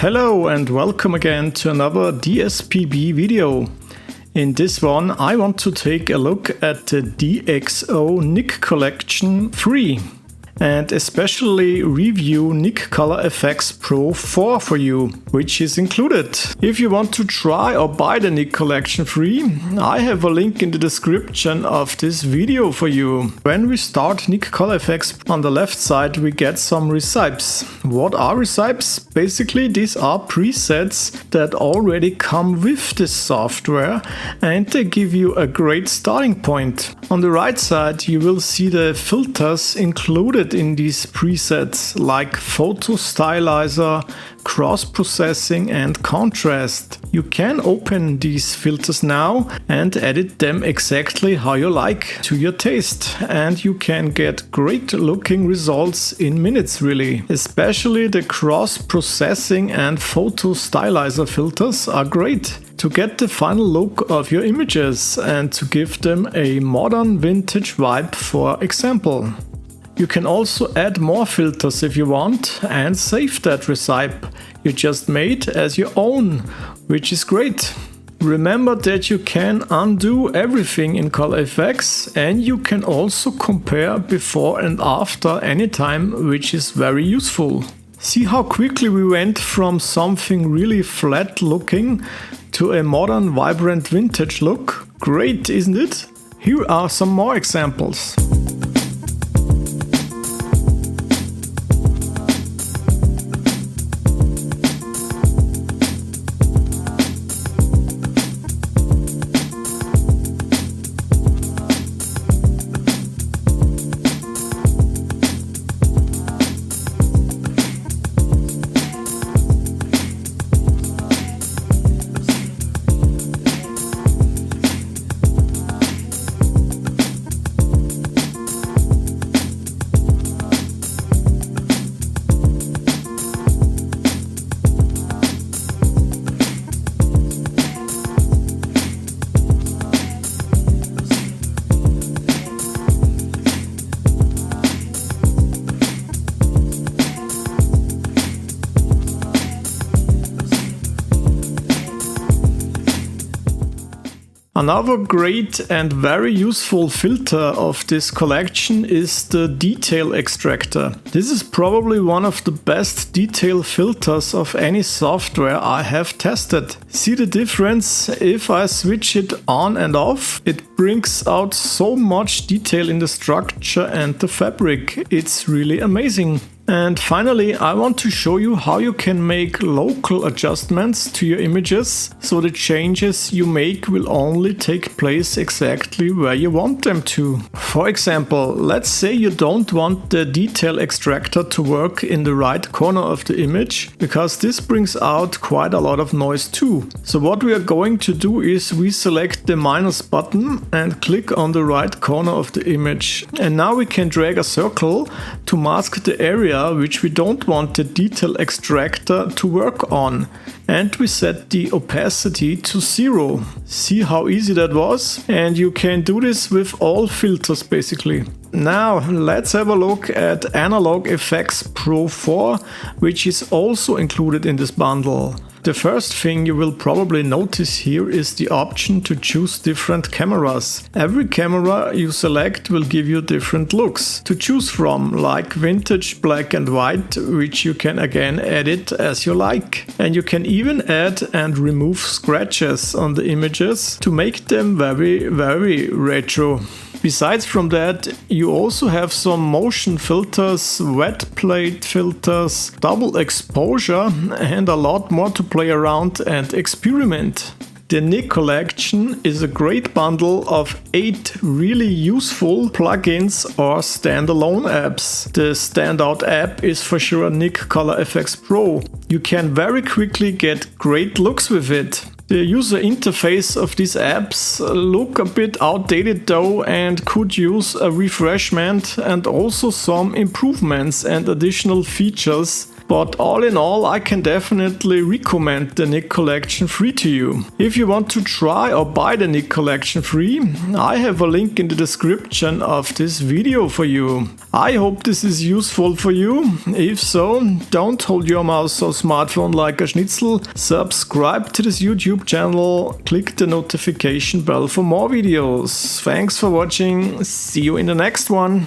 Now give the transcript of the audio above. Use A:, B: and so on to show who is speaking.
A: Hello and welcome again to another DSPB video. In this one I want to take a look at the DXO Nik Collection 3 and especially review Nik Color Efex Pro 4 for you, which is included. If you want to try or buy the Nik Collection 3, I have a link in the description of this video for you. When we start Nik Color Efex, on the left side we get some recipes. What are recipes? Basically these are presets that already come with this software and they give you a great starting point. On the right side you will see the filters included in these presets like photo stylizer, cross processing and contrast. You can open these filters now and edit them exactly how you like to your taste, and you can get great looking results in minutes really. Especially the cross processing and photo stylizer filters are great to get the final look of your images and to give them a modern vintage vibe, for example. You can also add more filters if you want and save that recipe you just made as your own, which is great. Remember that you can undo everything in Color Efex and you can also compare before and after anytime, which is very useful. See how quickly we went from something really flat looking to a modern vibrant vintage look. Great, isn't it? Here are some more examples. Another great and very useful filter of this collection is the detail extractor. This is probably one of the best detail filters of any software I have tested. See the difference? If I switch it on and off, it brings out so much detail in the structure and the fabric. It's really amazing. And finally, I want to show you how you can make local adjustments to your images, so the changes you make will only take place exactly where you want them to. For example, let's say you don't want the detail extractor to work in the right corner of the image, because this brings out quite a lot of noise too. So what we are going to do is we select the minus button and click on the right corner of the image. And now we can drag a circle to mask the area which we don't want the detail extractor to work on, and we set the opacity to 0. See how easy that was? And you can do this with all filters basically. Now let's have a look at Analog Efex Pro 4, which is also included in this bundle. The first thing you will probably notice here is the option to choose different cameras. Every camera you select will give you different looks to choose from, like vintage, black and white, which you can again edit as you like. And you can even add and remove scratches on the images to make them very retro. Besides from that, you also have some motion filters, wet plate filters, double exposure and a lot more to play around and experiment. The Nik Collection is a great bundle of 8 really useful plugins or standalone apps. The standout app is for sure Nik Color Efex Pro. You can very quickly get great looks with it. The user interface of these apps look a bit outdated though and could use a refreshment and also some improvements and additional features But all in all, I can definitely recommend the Nik Collection free to you. If you want to try or buy the Nik Collection free, I have a link in the description of this video for you. I hope this is useful for you. If so, don't hold your mouse or smartphone like a schnitzel. Subscribe to this YouTube channel, click the notification bell for more videos. Thanks for watching, see you in the next one.